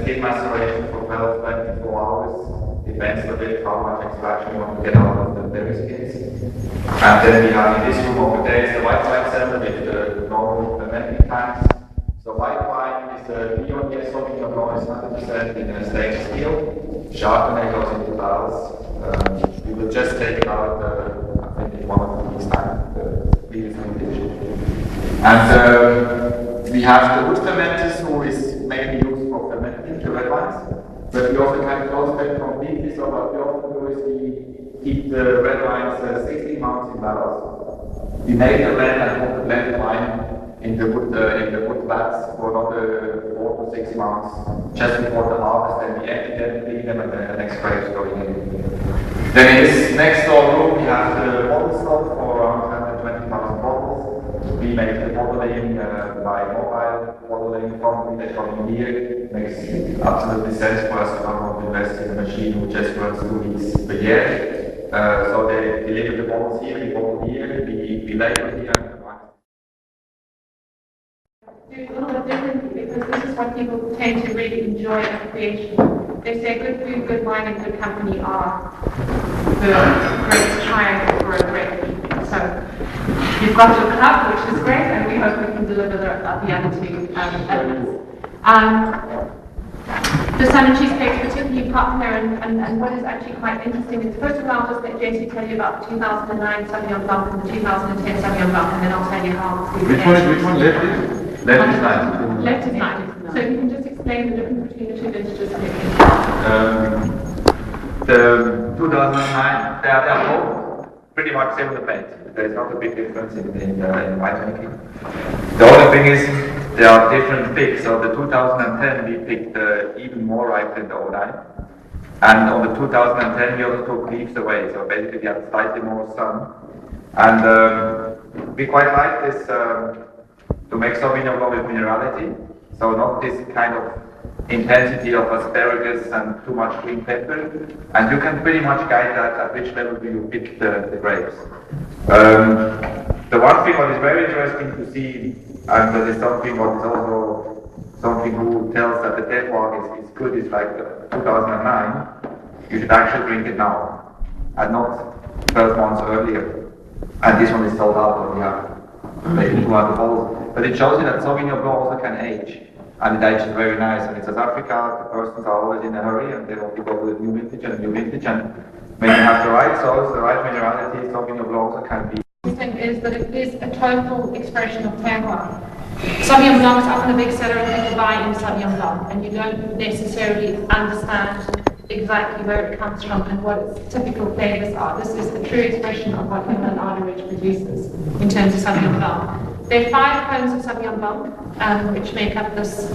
still maceration for 12, 24 hours. Depends a bit how much extraction you want to get out of the berry skins. And then we have in this room over there is the white wine cellar with the normal fermenting tanks. So white wine is a Viognier Sauvignon Blanc is 100% in stainless steel. Chardonnay goes into barrels. We will just take it out, I think, in one of these times, the previous vintage. And we have the wood fermenters, who is mainly used for fermenting the red wines. But we also can close them completely, so what we often do is we keep the red wines 16 months in barrels. We make the blend and put the blended wine in the wood vats for another 4 to 6 months, just before the harvest. Then we empty them, clean them, and then the next grapes going in. Then in this next door room we have the bottle stock for around 120,000 bottles. We make the bottling by mobile bottling company. They come in here. It makes absolutely sense for us to not invest in a machine who just runs 2 weeks per year. So they deliver the bottles here, we bottle here, we label here. Do a little bit differently, because this is what people tend to really enjoy at creation. They say good food, good wine, and good company are the great triangle for a great evening. So you've got your club, which is great, and we hope we can deliver the other two elements. The salmon cheesecake is particularly popular, and what is actually quite interesting is, first of all, I'll just let Jesse tell you about the 2009 Sauvignon Blanc and the 2010 Sauvignon Blanc, and then I'll tell you how it's Which one left is? Left is 90. Left is 90. So you can just explain the difference between the two vintages. The 2009, they are both pretty much similar paint. There is not a big difference in winemaking. The only thing is they are different picks. So the 2010 we picked even more ripe than the 09. And on the 2010 we also took leaves away. So basically we had slightly more sun. And we quite like this to make Sauvignon Blanc with minerality. So not this kind of intensity of asparagus and too much green pepper. And you can pretty much guide that at which level do you pick the grapes. The one thing what is very interesting to see, and that is something what is also something who tells that the terroir is good, is like 2009, you should actually drink it now, and not 12 months earlier. And this one is sold out, and we have maybe 200 bottles. But it shows you that Sauvignon Blanc also can age. And it ages very nice. And in South Africa, the persons are always in a hurry, and they want to go to a new vintage and a new vintage. And when you have the right soils, the right minerality, Sauvignon Blanc also can be. The thing is that it is a total expression of terroir. Sauvignon Blanc is often a big seller, and people buy in Sauvignon Blanc, and you don't necessarily understand exactly where it comes from and what its typical flavors are. This is the true expression of what Hemel-en-Aarde ridge produces in terms of Sauvignon Blanc. There are 5 clones of Sauvignon Blanc, which make up this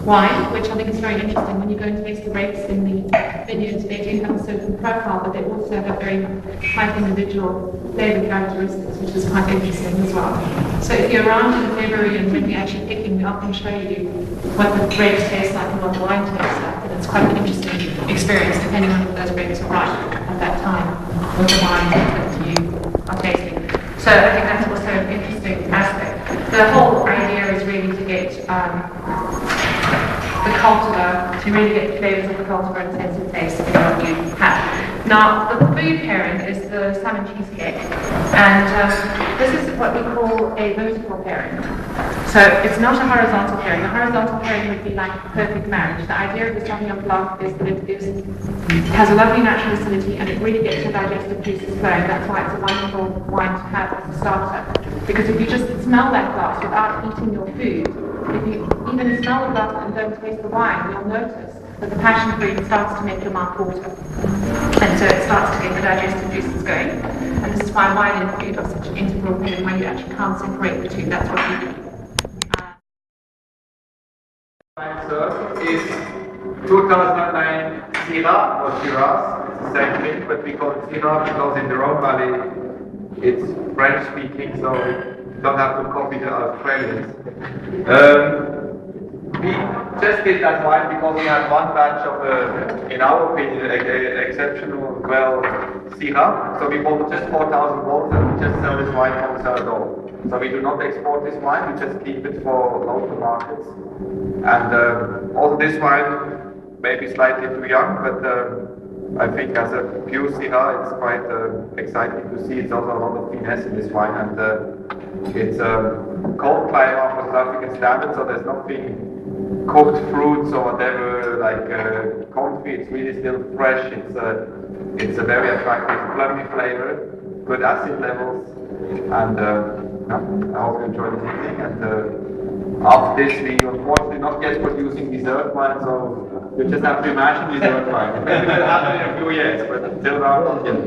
wine, which I think is very interesting. When you go and taste the grapes in the vineyards, they do have a certain profile, but they also have very quite individual flavor characteristics, which is quite interesting as well. So if you're around in February and when we're actually picking, we often show you what the grapes taste like and what the wine tastes like, and it's quite an interesting experience depending on if those grapes are ripe at that time, or the wine that you are tasting. So I think that's also an interesting aspect. The whole idea is really to get the cultivar, to really get the flavours of the cultivar and sense of taste in what you have. Now, the food pairing is the salmon cheesecake, and this is what we call a vertical pairing. So it's not a horizontal pairing. A horizontal pairing would be like a perfect marriage. The idea of the Sauvignon Blanc is that it has a lovely natural acidity, and it really gets your digestive juices flowing. That's why it's a wonderful wine to have as a starter. Because if you just smell that glass without eating your food, if you even smell the glass and don't taste the wine, you'll notice that the passion fruit starts to make your mouth water. And so it starts to get the digestive juices going. And this is why wine and food are such an integral thing, where you actually can't separate the two. That's what we do. Is 2009 Syrah or Shiraz. It's the same thing, but we call it Syrah because in the Rhone Valley it's French speaking, so you don't have to copy the Australians. We just did that wine because we had one batch of, in our opinion, exceptional Syrah. So we bought just 4,000 bottles and we just sell this wine from Bordeaux. So we do not export this wine, we just keep it for local markets. And also this wine may be slightly too young, but I think as a pure Syrah, it's quite exciting to see. It's also a lot of finesse in this wine, and it's cold climate for South African standards, so there's nothing cooked fruits or whatever like comfy. It's really still fresh. It's a very attractive plummy flavor, good acid levels, and I hope you enjoy this evening. And after this, we unfortunately not yet producing dessert wine, so you just have to imagine dessert wine. Maybe it will happen in a few years, but until now, not yet.